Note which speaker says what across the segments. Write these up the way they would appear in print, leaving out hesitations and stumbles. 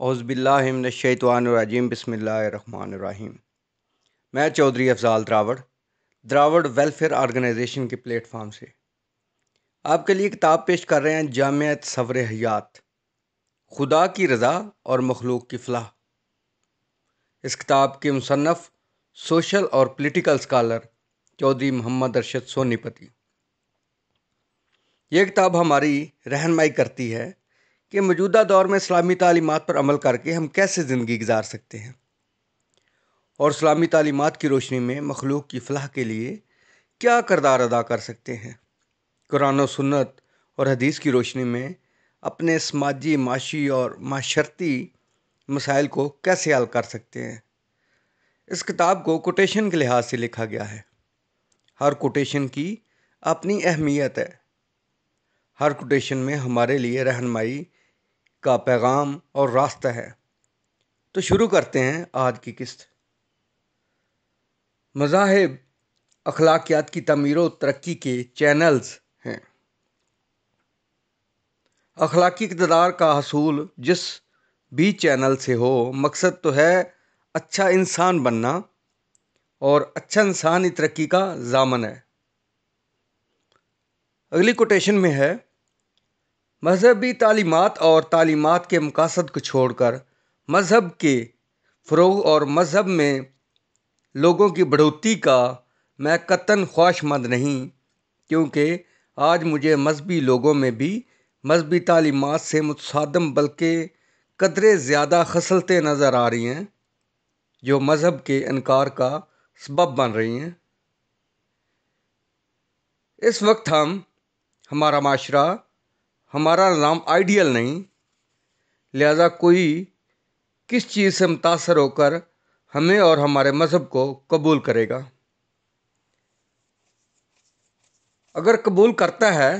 Speaker 1: اعوذ باللہ من الشیطان الرجیم بسم اللہ الرحمن الرحیم۔ میں چودھری افضال دراوڑ ویلفیئر آرگنائزیشن کے پلیٹ فارم سے آپ کے لیے کتاب پیش کر رہے ہیں، جامع تصور حیات، خدا کی رضا اور مخلوق کی فلاح۔ اس کتاب کے مصنف سوشل اور پولیٹیکل اسکالر چودھری محمد ارشد سونی پتی۔ یہ کتاب ہماری رہنمائی کرتی ہے کہ موجودہ دور میں اسلامی تعلیمات پر عمل کر کے ہم کیسے زندگی گزار سکتے ہیں، اور اسلامی تعلیمات کی روشنی میں مخلوق کی فلاح کے لیے کیا کردار ادا کر سکتے ہیں، قرآن و سنت اور حدیث کی روشنی میں اپنے سماجی، معاشی اور معاشرتی مسائل کو کیسے حل کر سکتے ہیں۔ اس کتاب کو کوٹیشن کے لحاظ سے لکھا گیا ہے۔ ہر کوٹیشن کی اپنی اہمیت ہے۔ ہر کوٹیشن میں ہمارے لیے رہنمائی کا پیغام اور راستہ ہے۔ تو شروع کرتے ہیں آج کی قسط۔ مذاہب اخلاقیات کی تعمیر و ترقی کے چینلز ہیں۔ اخلاقی اقتدار کا حصول جس بھی چینل سے ہو، مقصد تو ہے اچھا انسان بننا، اور اچھا انسان ہی ترقی کا ضامن ہے۔ اگلی کوٹیشن میں ہے، مذہبی تعلیمات اور تعلیمات کے مقاصد کو چھوڑ کر مذہب کے فروغ اور مذہب میں لوگوں کی بڑھوتری کا میں قطعاً خواہشمند نہیں، کیونکہ آج مجھے مذہبی لوگوں میں بھی مذہبی تعلیمات سے متصادم بلکہ قدرے زیادہ خصلتیں نظر آ رہی ہیں جو مذہب کے انکار کا سبب بن رہی ہیں۔ اس وقت ہمارا معاشرہ، ہمارا نظام آئیڈیل نہیں، لہذا کوئی کس چیز سے متاثر ہو کر ہمیں اور ہمارے مذہب کو قبول کرے گا؟ اگر قبول کرتا ہے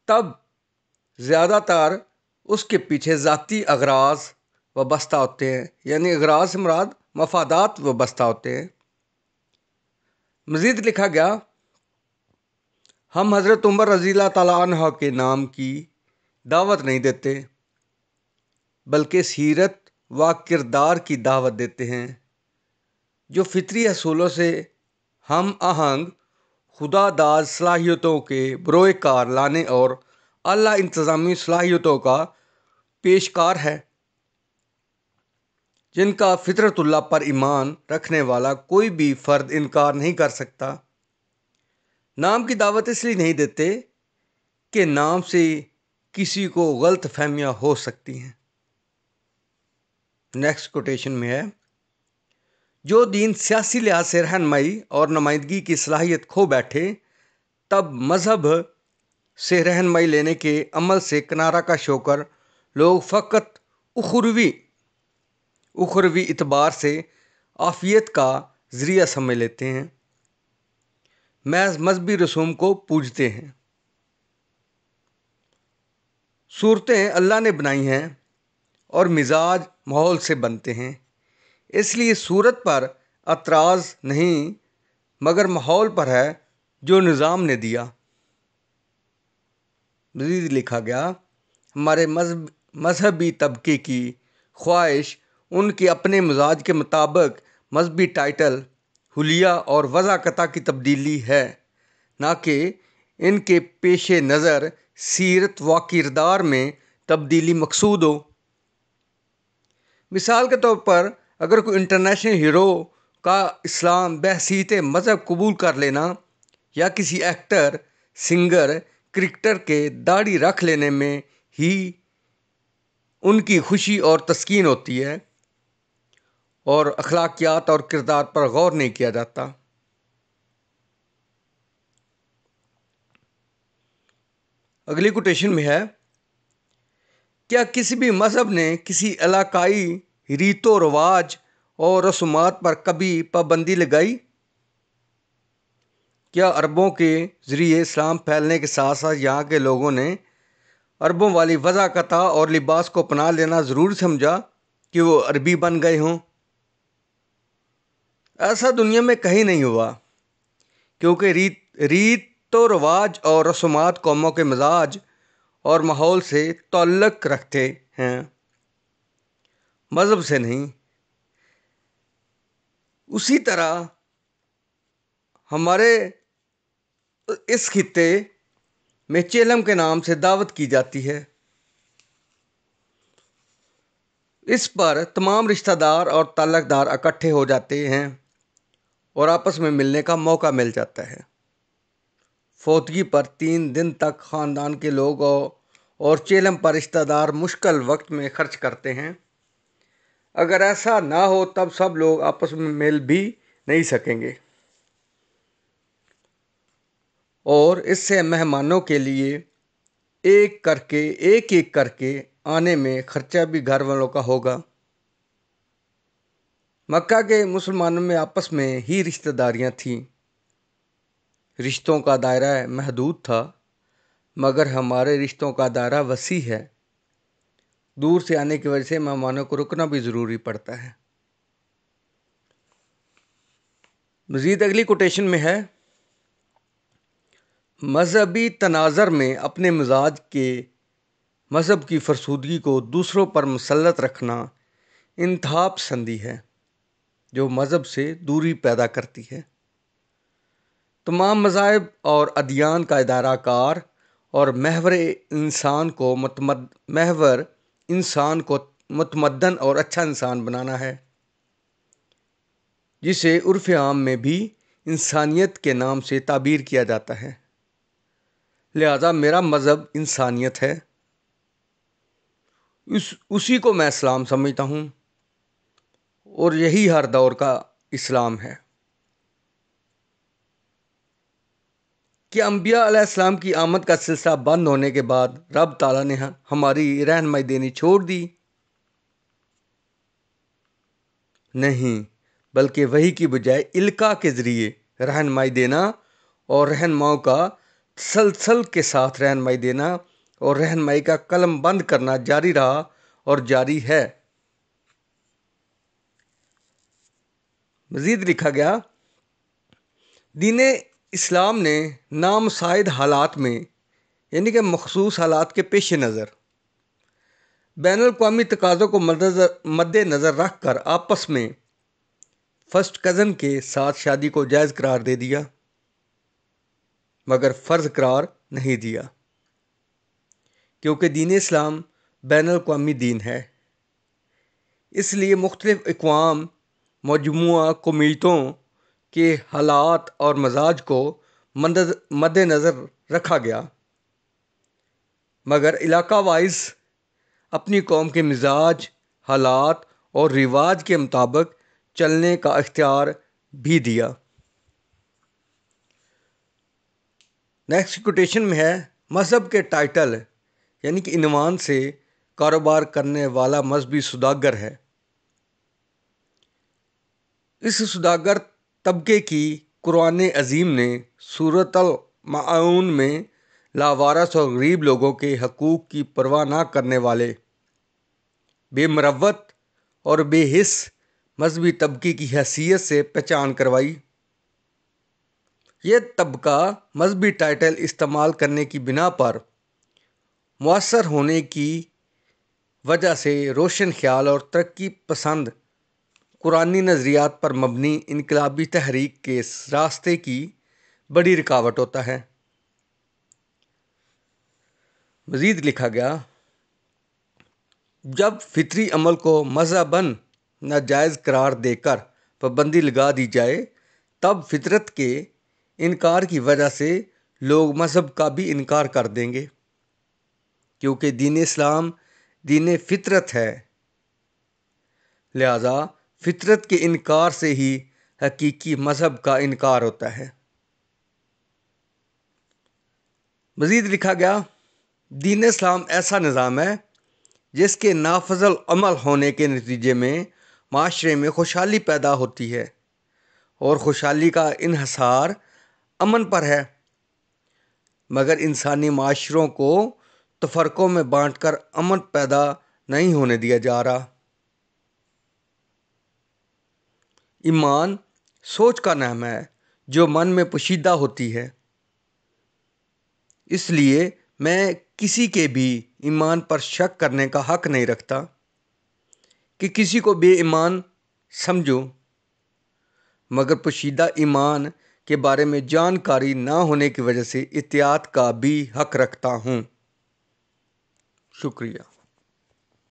Speaker 1: تب زیادہ تر اس کے پیچھے ذاتی اغراض وابستہ ہوتے ہیں، یعنی اغراض سے مراد مفادات وابستہ ہوتے ہیں۔ مزید لکھا گیا، ہم حضرت عمر رضی اللہ تعالیٰ عنہ کے نام کی دعوت نہیں دیتے، بلکہ سیرت و کردار کی دعوت دیتے ہیں، جو فطری اصولوں سے ہم آہنگ خدا داد صلاحیتوں کے بروئے کار لانے اور اعلیٰ انتظامی صلاحیتوں کا پیشکار ہے، جن کا فطرت اللہ پر ایمان رکھنے والا کوئی بھی فرد انکار نہیں کر سکتا۔ نام کی دعوت اس لیے نہیں دیتے کہ نام سے کسی کو غلط فہمیاں ہو سکتی ہیں۔ نیکسٹ کوٹیشن میں ہے، جو دین سیاسی لحاظ سے رہنمائی اور نمائندگی کی صلاحیت کھو بیٹھے، تب مذہب سے رہنمائی لینے کے عمل سے کنارہ کش ہو کر لوگ فقط اخروی اعتبار سے عافیت کا ذریعہ سمجھ لیتے ہیں، محض مذہبی رسوم کو پوجتے ہیں۔ صورتیں اللہ نے بنائی ہیں اور مزاج ماحول سے بنتے ہیں، اس لیے صورت پر اعتراض نہیں مگر ماحول پر ہے جو نظام نے دیا۔ مزید لکھا گیا، ہمارے مذہبی طبقے کی خواہش ان کے اپنے مزاج کے مطابق مذہبی ٹائٹل، حلیہ اور وضاقتہ کی تبدیلی ہے، نہ کہ ان کے پیش نظر سیرت و کردار میں تبدیلی مقصود ہو۔ مثال کے طور پر اگر کوئی انٹرنیشنل ہیرو کا اسلام بحیثیت مذہب قبول کر لینا، یا کسی ایکٹر، سنگر، کرکٹر کے داڑھی رکھ لینے میں ہی ان کی خوشی اور تسکین ہوتی ہے، اور اخلاقیات اور کردار پر غور نہیں کیا جاتا۔ اگلی کوٹیشن میں ہے، کیا کسی بھی مذہب نے کسی علاقائی ریت و رواج اور رسومات پر کبھی پابندی لگائی؟ کیا عربوں کے ذریعے اسلام پھیلنے کے ساتھ ساتھ یہاں کے لوگوں نے عربوں والی وضاقتہ اور لباس کو اپنا لینا ضروری سمجھا کہ وہ عربی بن گئے ہوں؟ ایسا دنیا میں کہیں نہیں ہوا، کیونکہ ریت و رواج اور رسومات قوموں کے مزاج اور ماحول سے تعلق رکھتے ہیں۔ مذہب سے نہیں۔ اسی طرح ہمارے اس خطے میں چیلم کے نام سے دعوت کی جاتی ہے۔ اس پر تمام رشتہ دار اور تعلق دار اکٹھے ہو جاتے ہیں اور آپس میں ملنے کا موقع مل جاتا ہے۔ فوتگی پر 3 دن تک خاندان کے لوگ اور چیلم پر رشتہ دار مشکل وقت میں خرچ کرتے ہیں۔ اگر ایسا نہ ہو تب سب لوگ آپس میں مل بھی نہیں سکیں گے، اور اس سے مہمانوں کے لیے ایک ایک کر کے آنے میں خرچہ بھی گھر والوں کا ہوگا۔ مکہ کے مسلمانوں میں آپس میں ہی رشتہ داریاں تھیں۔ رشتوں کا دائرہ محدود تھا، مگر ہمارے رشتوں کا دائرہ وسیع ہے۔ دور سے آنے کی وجہ سے مہمانوں کو رکنا بھی ضروری پڑتا ہے۔ مزید اگلی کوٹیشن میں ہے، مذہبی تناظر میں اپنے مزاج کے مذہب کی فرسودگی کو دوسروں پر مسلط رکھنا انتہا پسندی ہے جو مذہب سے دوری پیدا کرتی ہے۔ تمام مذاہب اور ادیان کا ادارہ کار اور محور انسان کو متمدن اور اچھا انسان بنانا ہے، جسے عرف عام میں بھی انسانیت کے نام سے تعبیر کیا جاتا ہے۔ لہذا میرا مذہب انسانیت ہے، اسی کو میں اسلام سمجھتا ہوں، اور یہی ہر دور کا اسلام ہے۔ کہ انبیاء علیہ السلام کی آمد کا سلسلہ بند ہونے کے بعد رب تعالیٰ نے ہماری رہنمائی دینی چھوڑ دی؟ نہیں، بلکہ وحی کی بجائے القاء کے ذریعے رہنمائی دینا اور رہنماؤں کا تسلسل کے ساتھ رہنمائی دینا اور رہنمائی کا قلم بند کرنا جاری رہا اور جاری ہے۔ مزید لکھا گیا، دین اسلام نے نامساعد حالات میں، یعنی کہ مخصوص حالات کے پیش نظر، بین الاقوامی تقاضوں کو مد نظر رکھ کر آپس میں فرسٹ کزن کے ساتھ شادی کو جائز قرار دے دیا، مگر فرض قرار نہیں دیا، کیونکہ دین اسلام بین الاقوامی دین ہے۔ اس لیے مختلف اقوام مجموعہ قومیتوں کے حالات اور مزاج کو مد نظر رکھا گیا، مگر علاقہ وائز اپنی قوم کے مزاج، حالات اور رواج کے مطابق چلنے کا اختیار بھی دیا۔ نیکسٹ کوٹیشن میں ہے، مذہب کے ٹائٹل یعنی کہ عنوان سے کاروبار کرنے والا مذہبی سوداگر ہے۔ اس سوداگر طبقے کی قرآن عظیم نے سورۃ المعون میں لاوارث اور غریب لوگوں کے حقوق کی پرواہ نہ کرنے والے بے مروت اور بے حس مذہبی طبقے کی حیثیت سے پہچان کروائی۔ یہ طبقہ مذہبی ٹائٹل استعمال کرنے کی بنا پر مؤثر ہونے کی وجہ سے روشن خیال اور ترقی پسند قرآنی نظریات پر مبنی انقلابی تحریک کے راستے کی بڑی رکاوٹ ہوتا ہے۔ مزید لکھا گیا، جب فطری عمل کو مذہباً ناجائز قرار دے کر پابندی لگا دی جائے تب فطرت کے انکار کی وجہ سے لوگ مذہب کا بھی انکار کر دیں گے، کیونکہ دین اسلام دین فطرت ہے۔ لہذا فطرت کے انکار سے ہی حقیقی مذہب کا انکار ہوتا ہے۔ مزید لکھا گیا، دین اسلام ایسا نظام ہے جس کے نافذ العمل ہونے کے نتیجے میں معاشرے میں خوشحالی پیدا ہوتی ہے، اور خوشحالی کا انحصار امن پر ہے، مگر انسانی معاشروں کو تفرقوں میں بانٹ کر امن پیدا نہیں ہونے دیا جا رہا۔ ایمان سوچ کا نام ہے جو من میں پوشیدہ ہوتی ہے، اس لیے میں کسی کے بھی ایمان پر شک کرنے کا حق نہیں رکھتا کہ کسی کو بے ایمان سمجھو، مگر پوشیدہ ایمان کے بارے میں جانکاری نہ ہونے کی وجہ سے احتیاط کا بھی حق رکھتا ہوں۔ شکریہ۔